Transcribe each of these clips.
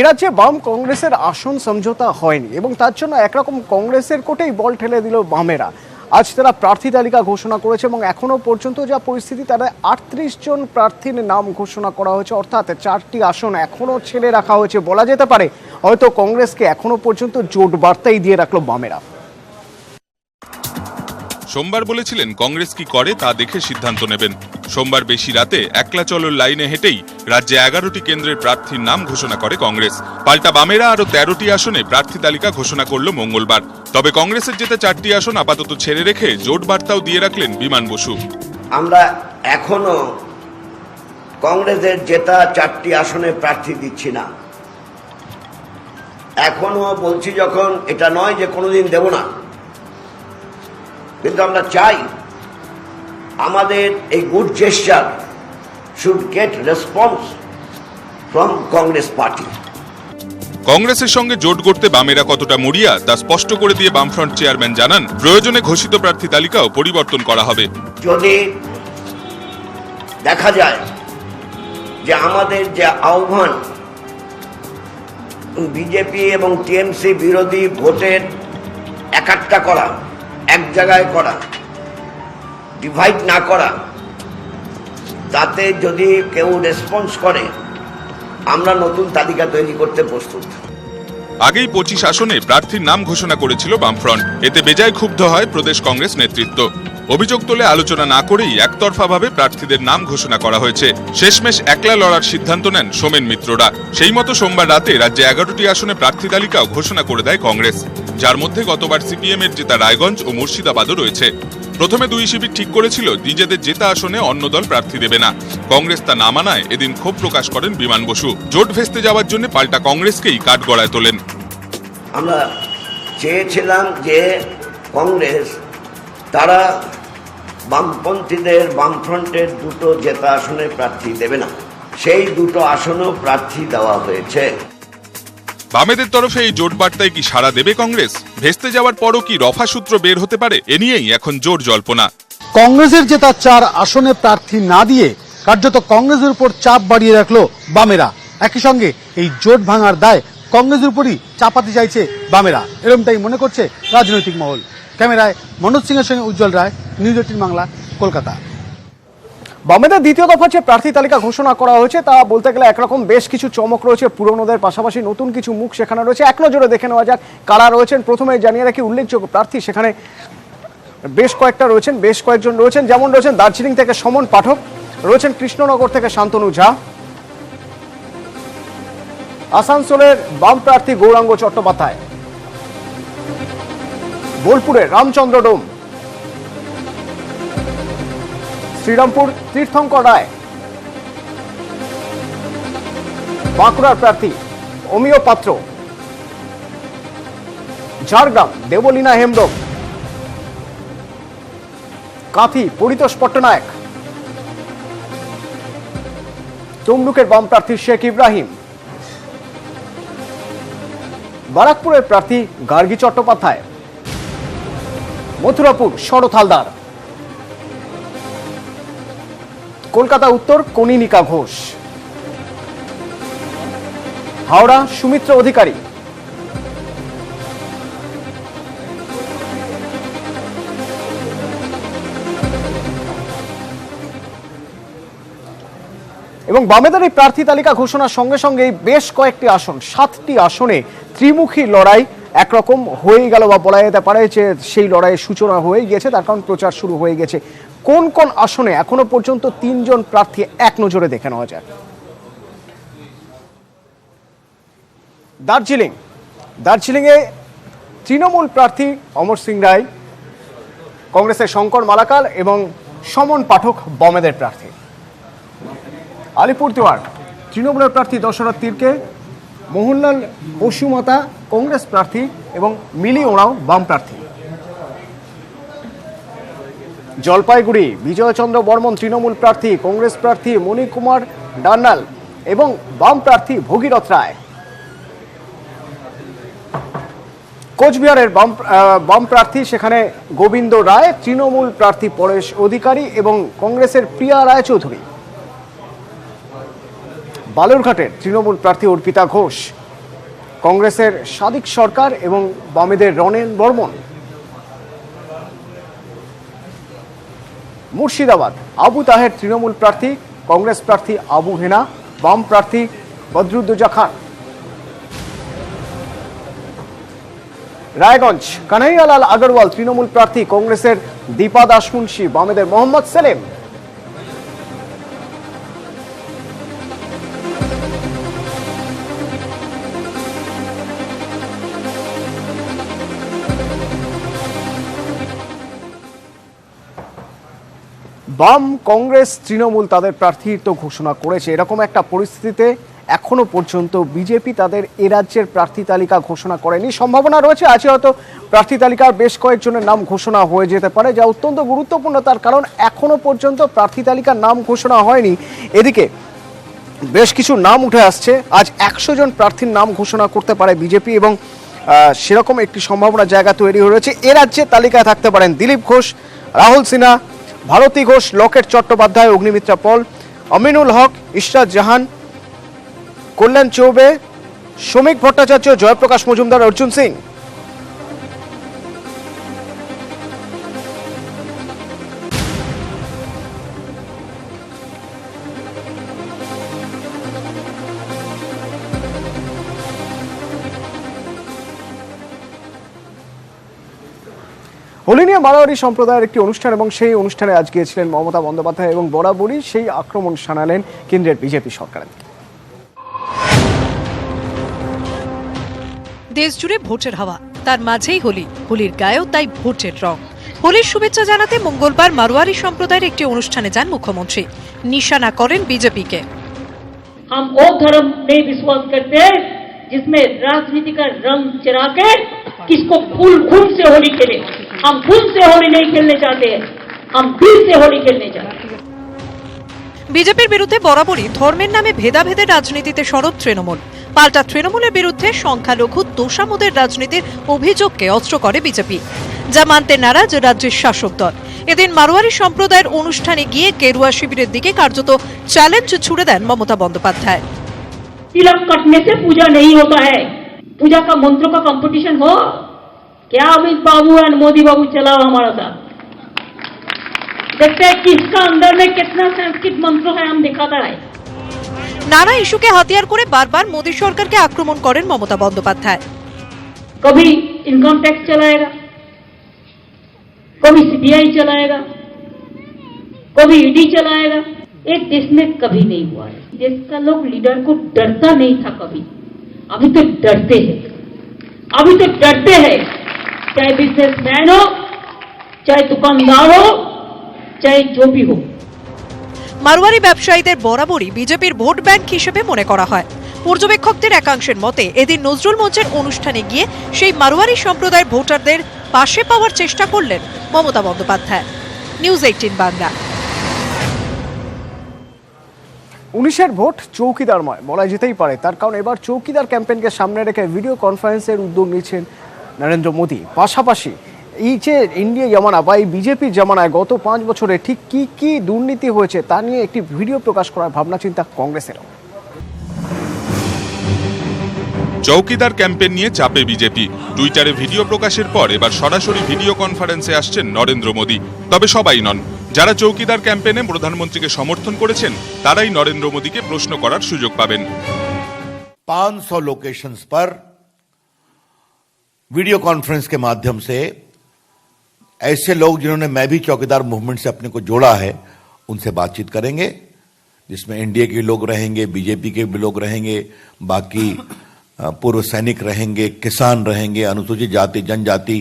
এরাজ্যে বাম কংগ্রেসের আসন সমঝোতা হয়নি এবং তার জন্য একরকম কংগ্রেসের কোটেই বল ঠেলে দিল বামেরা। আজ তারা প্রার্থী তালিকা ঘোষণা করেছে এবং এখনো পর্যন্ত যা পরিস্থিতি, তারা 38 জন প্রার্থীর নাম ঘোষণা করা হয়েছে, অর্থাৎ 4টি আসন এখনো ছেড়ে রাখা হয়েছে। বলা যেতে পারে হয়তো কংগ্রেসকে এখনো পর্যন্ত জোট বার্তাই দিয়ে রাখলো বামেরা। সোমবার বলেছিলেন কংগ্রেস কি করে তা দেখে সিদ্ধান্ত নেবেন। সোমবার বেশি রাতে একলা চলোর লাইনে হেঁটেই রাজ্যে 11টি কেন্দ্রের প্রার্থীর নাম ঘোষণা করে কংগ্রেস। পাল্টা বামেরা আরো 13টি আসনে প্রার্থী তালিকা ঘোষণা করল মঙ্গলবার। তবে কংগ্রেসের জেতা 4টি আসন আপাতত ছেড়ে রেখে জোট বার্তাও দিয়ে রাখলেন বিমান বসু। আমরা এখনো কংগ্রেসের জেতা 4টি আসনে প্রার্থী দিচ্ছি না। এখনো বলছি যখন, এটা নয় যে কোনোদিন দেব না, কিন্তু আমরা চাই আমাদের এই good gesture should get response from Congress party. কংগ্রেসের সঙ্গে জোট করতে বামেরা কতটা মরিয়া তা স্পষ্ট করে দিয়ে বামফ্রন্ট চেয়ারম্যান জানান, প্রয়োজনে ঘোষিত প্রার্থী তালিকাও পরিবর্তন করা হবে। যদি দেখা যায় যে আমাদের যে আহ্বান বিজেপি এবং টিএমসি বিরোধী ভোটের একাট্টা করা, এক জায়গায় করা, ডিভাইড না করা, তাতে যদি কেউ রেসপন্স করে আমরা নতুন তালিকা তৈরি করতে প্রস্তুত। আগেই 25 আসনে প্রার্থীর নাম ঘোষণা করেছিল বামফ্রন্ট। এতে বেজায় ক্ষুব্ধ হয় প্রদেশ কংগ্রেস নেতৃত্ব। অভিযোগ তোলে আলোচনা না করেই একতরফাভাবে প্রার্থীদের নাম ঘোষণা করা হয়েছে। শেষমেশ একলা লড়ার সিদ্ধান্ত নেন সোমেন মিত্ররা। সেই মতো সোমবার রাতে রাজ্যে 11টি আসনে প্রার্থী তালিকাও ঘোষণা করে দেয় কংগ্রেস, যার মধ্যে গতবার সিপিএম এর জেতা রায়গঞ্জ ও মুর্শিদাবাদও রয়েছে। প্রথমে দুই শিবির ঠিক করেছিল নিজেদের জেতা আসনে অন্য দল প্রার্থী দেবে না। কংগ্রেস তা না মানায় এদিন ক্ষোভ প্রকাশ করেন বিমান বসু। জোট ভেস্তে যাওয়ার জন্য পাল্টা কংগ্রেসকেই কাঠগড়ায় তোলেন। আমরা চেয়েছিলাম যে কংগ্রেস তারা বামপন্থীদের বামফ্রন্টের দুটো জেতা আসনে প্রার্থী দেবে না, সেই দুটো আসনও প্রার্থী দেওয়া হয়েছে। বামেদের তরফে এই জোট বার্তায় কি সাড়া দেবে কংগ্রেস? ভেস্তে যাওয়ার পরও কি রফা সূত্র বের হতে পারে? এ নিয়েই এখন জোর জল্পনা। কংগ্রেসের জেতা 4 আসনে প্রার্থী না দিয়ে কার্যত কংগ্রেসের উপর চাপ বাড়িয়ে রাখলো বামেরা। একই সঙ্গে এই জোট ভাঙার দায় কংগ্রেসের উপরই চাপাতে চাইছে বামেরা, এরকমটাই মনে করছে রাজনৈতিক মহল। ক্যামেরায় মনোজ সিং এর সঙ্গে উজ্জ্বল রায়, নিউজ 18 বাংলা, কলকাতা। বামেদের দ্বিতীয় দফা যে প্রার্থী তালিকা ঘোষণা করা হয়েছে তা বলতে গেলে একরকম বেশ কিছু চমক রয়েছে। পুরনোদের পাশাপাশি নতুন কিছু মুখ সেখানে রয়েছে। এক নজরে দেখে নেওয়া যাক কারা রয়েছেন। প্রথমে জানিয়ে রাখি উল্লেখযোগ্য প্রার্থী সেখানে বেশ কয়েকজন রয়েছেন। যেমন রয়েছেন দার্জিলিং থেকে সমন পাঠক, রয়েছেন কৃষ্ণনগর থেকে শান্তনু ঝা, আসানসোলের বাম প্রার্থী গৌরাঙ্গ চট্টোপাধ্যায়, বোলপুরের রামচন্দ্র ডোম, শ্রীরামপুর তীর্থঙ্কর রায়, বাঁকুড়ার প্রার্থী অমিয় পাত্র, ঝাড়গ্রাম দেবলীনা হেমব্রম, কাঁথি পরিতোষ পট্টনায়ক, তমলুকের বাম প্রার্থী শেখ ইব্রাহিম, বারাকপুরের প্রার্থী গার্গী চট্টোপাধ্যায়, মথুরাপুর শরৎ হালদার, কলকাতা উত্তর কনিনিকা ঘোষ, হাওড়া সুমিত্র অধিকারী, এবং বামেদের এই প্রার্থী তালিকা ঘোষণার সঙ্গে সঙ্গে বেশ কয়েকটি আসন, 7টি আসনে ত্রিমুখী লড়াই একরকম হয়ে গেল, বা বলা যেতে পারে যে সেই লড়াইয়ের সূচনা হয়ে গেছে। তার কারণ প্রচার শুরু হয়ে গেছে। কোন কোন আসনে এখনো পর্যন্ত 3 জন প্রার্থী এক নজরে দেখে নেওয়া যায়। দার্জিলিংয়ে তৃণমূল প্রার্থী অমর সিং রায়, কংগ্রেসের শঙ্কর মালাকার এবং সমন পাঠক বামেদের প্রার্থী। আলিপুরদুয়ার তৃণমূলের প্রার্থী দশরথ তির্কে, মোহনলাল বসুমতা কংগ্রেস প্রার্থী এবং মিলি ওরাও বাম প্রার্থী। জলপাইগুড়ি বিজয়চন্দ্র বর্মন তৃণমূল প্রার্থী, কংগ্রেস প্রার্থী মণিকুমার ডান্নাল এবং বাম প্রার্থী ভগীরথ রায়। কোচবিহারের বাম প্রার্থী সেখানে গোবিন্দ রায়, তৃণমূল প্রার্থী পরেশ অধিকারী এবং কংগ্রেসের প্রিয়া রায়চৌধুরী। বালুরঘাটের তৃণমূল প্রার্থী অর্পিতা ঘোষ, কংগ্রেসের সাদিক সরকার এবং বামেদের রনেন বর্মন। মুর্শিদাবাদ আবু তাহের তৃণমূল প্রার্থী, কংগ্রেস প্রার্থী আবু হেনা, বাম প্রার্থী বদরুদ্দোজা খান। রায়গঞ্জ কানাইয়ালাল আগরওয়াল তৃণমূল প্রার্থী, কংগ্রেসের দীপা দাসমুন্সি, বামেদের মোহাম্মদ সেলিম। বাম, কংগ্রেস, তৃণমূল তাদের প্রার্থী তো ঘোষণা করেছে। এরকম একটা পরিস্থিতিতে এখনো পর্যন্ত বিজেপি তাদের এ রাজ্যের প্রার্থী তালিকা ঘোষণা করেনি। সম্ভাবনা রয়েছে আজ হয়তো প্রার্থী তালিকার বেশ কয়েকজনের নাম ঘোষণা হয়ে যেতে পারে, যা অত্যন্ত গুরুত্বপূর্ণ। তার কারণ এখনো পর্যন্ত প্রার্থী তালিকার নাম ঘোষণা হয়নি। এদিকে বেশ কিছু নাম উঠে আসছে। আজ 100 জন প্রার্থীর নাম ঘোষণা করতে পারে বিজেপি এবং সেরকম একটি সম্ভাবনার জায়গা তৈরি হয়েছে। এ রাজ্যে তালিকায় থাকতে পারেন দিলীপ ঘোষ, রাহুল সিনহা, ভারতী ঘোষ, লকেট চট্টোপাধ্যায়, অগ্নিমিত্রা পল, আমিনুল হক, ইশরাত জাহান, কল্যাণ চৌবে, শ্রমিক ভট্টাচার্য, জয়প্রকাশ মজুমদার, অর্জুন সিং। হোলি নিয়ে মারোয়ারি সম্প্রদায়ের একটি অনুষ্ঠান এবং সেই অনুষ্ঠানে আজ গিয়েছিলেন মমতা বন্দ্যোপাধ্যায় এবং বরাবরই সেই আক্রমণ শানালেন কেন্দ্রের বিজেপি সরকারের। দেশ জুড়ে ভোটের হাওয়া, তার মাঝেই হোলি। হোলির গায়েও তাই ভোটের রং। হোলির শুভেচ্ছা জানাতে মঙ্গলবার মারোয়ারি সম্প্রদায়ের একটি অনুষ্ঠানে যান মুখ্যমন্ত্রী। নিশানা করেন বিজেপিকে। हम वो धर्म में विश्वास करते हैं जिसमें राजनीति का रंग चढ़ा के किसको खून से होली खेले। हम खून से होली नहीं खेलने चाहते हैं, हम दिल से होली खेलने चाहते हैं। বিজেপির বিরুদ্ধে বরাবরই ধর্মের নামে ভেদাভেদের রাজনীতিতে সরব তৃণমূল। পাল্টা তৃণমূলের বিরুদ্ধে সংখ্যালঘু তোষামোদের রাজনীতির অভিযোগকে অস্ত্র করে বিজেপি, যা মানতে নারাজ রাজ্যের শাসক দল। এদিন মারোয়ারি সম্প্রদায়ের অনুষ্ঠানে গিয়ে গেরুয়া শিবিরের দিকে কার্যত চ্যালেঞ্জ ছুড়ে দেন মমতা বন্দ্যোপাধ্যায়। तिलक कटने से पूजा नहीं होता है, पूजा का मंत्र का कंपटीशन हो क्या। अमित बाबू और मोदी बाबू चलाओ हमारा साथ, देखते हैं किसका अंदर में कितना संस्कृत मंत्र है, हम दिखाता है। নানা ইস্যুকে হাতিয়ার করে বারবার মোদী সরকারকে আক্রমণ করেন মমতা বন্দ্যোপাধ্যায়। कभी इनकम टैक्स चलाएगा, कभी सीबीआई चलाएगा, कभी ईडी चलाएगा। एक देश में कभी नहीं हुआ है। देश का लोग लीडर को डरता नहीं था कभी, अभी तो डरते हैं, अभी तो डरते हैं। चाहे बिजनेसमैन हो, चाहे दुकानदार हो, चाहे जो भी हो। মারোয়ারি ব্যবসায়ীদের বরাবরই বিজেপির ভোট ব্যাংক হিসেবে মনে করা হয়। পর্যবেক্ষকদের একাংশের মতে এদিন নজরুল মঞ্চের অনুষ্ঠানে গিয়ে সেই মারোয়ারি সম্প্রদায়ের ভোটারদের পাশে পাওয়ার চেষ্টা করলেন মমতা বন্দ্যোপাধ্যায়। নিউজ 18 বাংলা। 19-এর ভোট চৌকিদারময় বলা যেতেই পারে। তার কারণ এবার চৌকিদার ক্যাম্পেইনকে সামনে রেখে ভিডিও কনফারেন্সের উদ্যোগ নিচ্ছেন নরেন্দ্র মোদী। পাশাপাশি এই যে ইন্ডিয়া জামানা বা এই বিজেপির জামানায় গত 5 বছরে ঠিক কি কি দুর্নীতি হয়েছে তা নিয়ে একটি ভিডিও প্রকাশ করার ভাবনা চিন্তা কংগ্রেসেরও। চৌকিদার ক্যাম্পেইন নিয়ে চাপে বিজেপি। টুইটারে ভিডিও প্রকাশের পর এবার সরাসরি ভিডিও কনফারেন্সে আসছেন নরেন্দ্র মোদী। তবে সবাই নন, যারা চৌকিদার ক্যাম্পেইনে প্রধানমন্ত্রীকে সমর্থন করেছেন তারাই নরেন্দ্র মোদীকে প্রশ্ন করার সুযোগ পাবেন। 500 लोकेशंस पर वीडियो कॉन्फ्रेंस के माध्यम से ऐसे लोग जिन्होंने मैं भी चौकीदार मूवमेंट से अपने को जोड़ा है उनसे बातचीत करेंगे, जिसमें एनडीए के लोग रहेंगे, बीजेपी के भी लोग रहेंगे, बाकी पूर्व सैनिक रहेंगे, किसान रहेंगे, अनुसूचित जाति जनजाति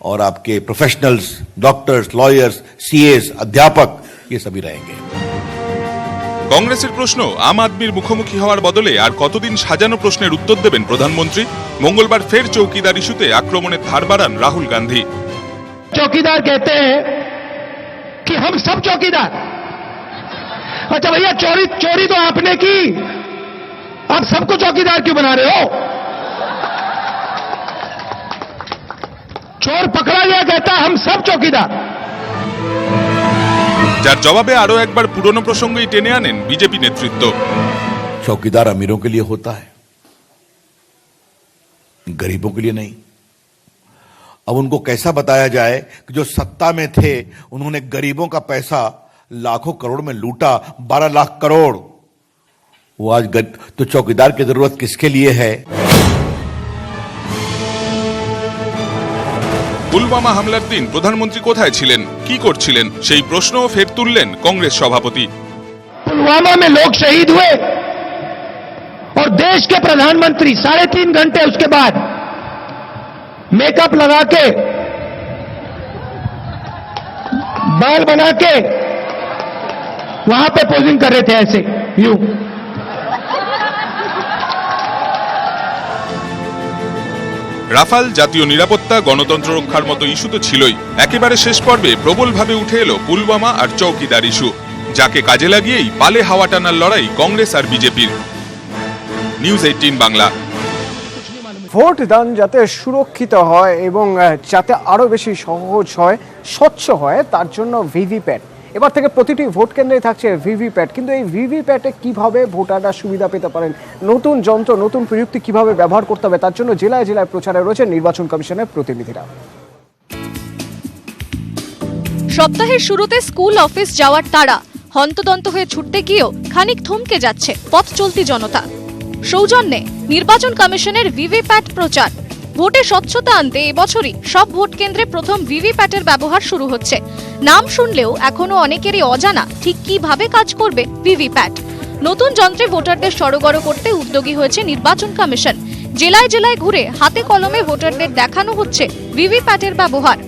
और आपके प्रोफेशनल्स, डॉक्टर्स, लॉयर्स, सीएस, अध्यापक, ये सभी रहेंगे। কংগ্রেসের প্রশ্ন, আম আদমির মুখোমুখি হওয়ার বদলে আর কতদিন সাজানো প্রশ্নের উত্তর দেবেন প্রধানমন্ত্রী? মঙ্গলবার ফের চৌকিদার ইস্যুতে আক্রমণের ধার বাড়ান রাহুল গান্ধী। चौकीदार कहते हैं कि हम सब चौकीदार। अच्छा भैया, चोरी तो आपने की, आप सबको चौकीदार क्यों बना रहे हो? चोर पकड़ा गया, कहता हम सब चौकीदार। যার জবাবে আরো একবার পুরনো প্রসঙ্গই টেনে আনেন বিজেপি নেতৃত্ব। चौकीदार अमीरों के लिए होता है, गरीबों के लिए नहीं। अब उनको कैसा बताया जाए कि जो सत्ता में थे उन्होंने गरीबों का पैसा लाखों करोड़ में लूटा, 12 लाख करोड़। वो आज तो चौकीदार की जरूरत किसके लिए है? পুলওয়ামা হামলার দিন প্রধানমন্ত্রী কোথায় ছিলেন, কি করছিলেন, সেই প্রশ্নও ফের তুললেন কংগ্রেস সভাপতি। पुलवामा में लोग शहीद हुए और देश के प्रधानमंत्री 3.5 घंटे उसके बाद मेकअप लगा के, बाल बना के वहां पे पोजिंग कर रहे थे ऐसे यूं। রাফাল, জাতীয় নিরাপত্তা, গণতন্ত্র রক্ষার মতো ইস্যু তো ছিলই, একেবারে শেষ পর্বে প্রবলভাবে উঠে এলো পুলওয়ামা আর চৌকিদার ইস্যু, যাকে কাজে লাগিয়েই পালে হাওয়া টানার লড়াই কংগ্রেস আর বিজেপির। নিউজ 18 বাংলা। ভোট দান যাতে সুরক্ষিত হয় এবং যাতে আরো বেশি সহজ হয়, স্বচ্ছ হয়, তার জন্য ভিভিপ্যাট এবার থেকে প্রতিটি ভোট কেন্দ্রে থাকছে ভিভিপ্যাট। কিন্তু এই ভিভিপ্যাটে কিভাবে ভোটাররা সুবিধা পেতে পারেন, নতুন যন্ত্র, নতুন প্রযুক্তি কিভাবে ব্যবহার করতে হবে, তার জন্য জেলায় জেলায় প্রচারে রয়েছে নির্বাচন কমিশনের প্রতিনিধিরা। সপ্তাহের শুরুতে স্কুল অফিস যাওয়ার তাড়া, হন্তদন্ত হয়ে ছুটতে গিয়েও খানিক থমকে যাচ্ছে পথ চলতি জনতা। সৌজন্যে নির্বাচন কমিশনের ভিভিপ্যাট প্রচার। ভোটে স্বচ্ছতা আনতে এবছরই সব ভোট কেন্দ্রে প্রথম ভিভিপ্যাটের ব্যবহার শুরু হচ্ছে। নাম শুনলেও এখনো অনেকেরই অজানা ঠিক কিভাবে কাজ করবে ভিভিপ্যাট। নতুন যন্ত্রে ভোটারদের সড়গড় করতে উদ্যোগী হয়েছে নির্বাচন কমিশন। জেলায় জেলায় ঘুরে হাতে কলমে ভোটারদের দেখানো হচ্ছে ভিভিপ্যাটের ব্যবহার।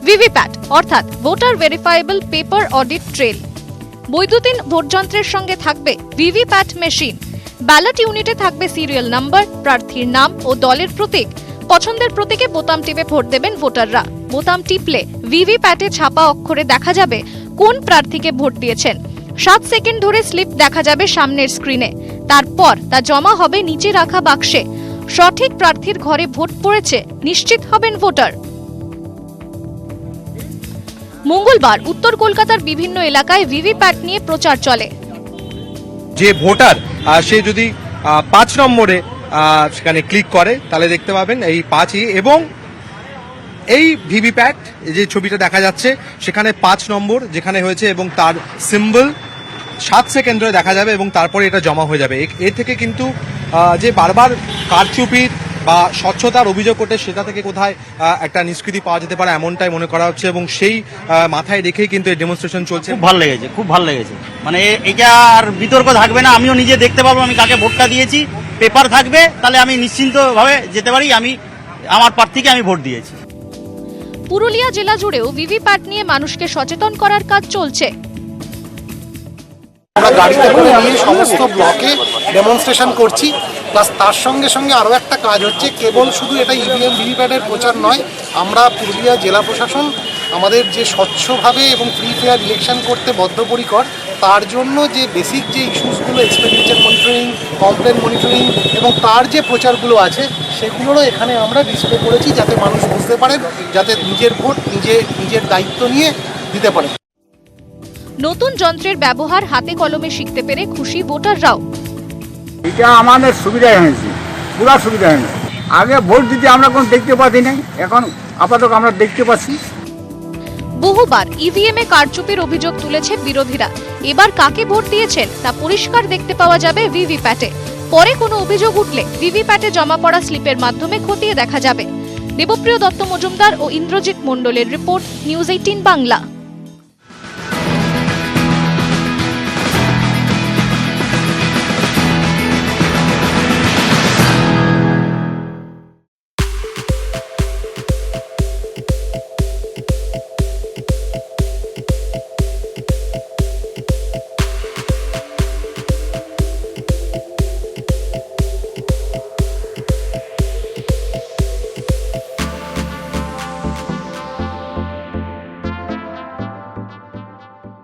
ভিভিপ্যাট অর্থাৎ voter verifiable paper audit trail. বৈদ্যুতিন ভোটযন্ত্রের সঙ্গে থাকবে ভিভিপ্যাট মেশিন। ব্যালট ইউনিটে থাকবে সিরিয়াল নাম্বার, প্রার্থীর নাম ও দলের প্রতীক। পছন্দের প্রতীকে বোতাম টিপে ভোট দেবেন ভোটাররা। বোতাম টিপলে ভিভিপ্যাটে ছাপা অক্ষরে দেখা যাবে কোন প্রার্থীকে ভোট দিয়েছেন। 7 সেকেন্ড ধরে স্লিপ দেখা যাবে সামনের স্ক্রিনে। তারপর তা জমা হবে নিচে রাখা বাক্সে। সঠিক প্রার্থীর ঘরে ভোট পড়েছে নিশ্চিত হবেন ভোটার। মঙ্গলবার উত্তর কলকাতার বিভিন্ন এলাকায় ভিভিপ্যাট নিয়ে প্রচার চলে। যে ভোটার সে যদি 5 নম্বরে সেখানে ক্লিক করে তাহলে দেখতে পাবেন এই 5 এবং এই ভিভিপ্যাট যে ছবিটা দেখা যাচ্ছে সেখানে 5 নম্বর যেখানে হয়েছে এবং তার সিম্বল 7 সেকেন্ড ধরে দেখা যাবে এবং তারপরে এটা জমা হয়ে যাবে। এর থেকে কিন্তু যে বারবার কারচুপির বা স্বচ্ছতার অভিযোগ করতে সেটা থেকে কোথায় একটা নিষ্কৃতি পাওয়া যেতে পারে এমনটাই মনে করা হচ্ছে এবং সেই মাথায় রেখেই কিন্তু এই ডেমনস্ট্রেশন চলছে। খুব ভালো লেগেছে, খুব ভালো লেগেছে। মানে এটা আর বিতর্ক থাকবে না, আমিও নিজে দেখতে পারবো আমি কাকে ভোটটা দিয়েছি। পেপার থাকবে, তাহলে আমি নিশ্চিন্তভাবে যেতে পারি আমি আমার প্রার্থীকে আমি ভোট দিয়েছি। পুরুলিয়া জেলা জুড়েও ভিভিপ্যাট নিয়ে মানুষকে সচেতন করার কাজ চলছে। আমরা গাড়িতে করে নিয়ে সমস্ত ব্লকে ডেমনস্ট্রেশন করছি। প্লাস তার সঙ্গে সঙ্গে আরও একটা কাজ হচ্ছে, কেবল শুধু এটা ইভিএম ভিভিপ্যাটের প্রচার নয়, আমরা পুরুলিয়া জেলা প্রশাসন আমাদের যে স্বচ্ছভাবে এবং ফ্রি ফেয়ার ইলেকশন করতে বদ্ধপরিকর, তার জন্য যে বেসিক যে ইস্যুসগুলো, এক্সপেন্ডিচার মনিটরিং, কমপ্লেন মনিটরিং এবং তার যে প্রচারগুলো আছে সেগুলোরও এখানে আমরা ডিসপ্লে করেছি, যাতে মানুষ বুঝতে পারেন, যাতে নিজের ভোট নিজের দায়িত্ব নিয়ে দিতে পারে। নতুন যন্ত্রের ব্যবহার হাতে কলমে শিখতে পেরে খুশি ভোটাররাও। এটা আমাদের সুবিধা হয়েছে, পুরো সুবিধা হয়েছে। আগে ভোট দিতে আমরা কোনো দেখতে পাচ্ছি না, এখন আপাতত আমরা দেখতে পাচ্ছি। বহুবার ইভিএম এ কারচুপির অভিযোগ তুলেছে বিরোধীরা। এবার কাকে ভোট দিয়েছেন তা পরিষ্কার দেখতে পাওয়া যাবে ভিভিপ্যাটে। পরে কোনো অভিযোগ উঠলে ভিভিপ্যাটে জমা পড়া স্লিপের মাধ্যমে খতিয়ে দেখা যাবে। দেবপ্রিয় দত্ত মজুমদার ও ইন্দ্রজিৎ মণ্ডলের রিপোর্ট, নিউজ 18 বাংলা।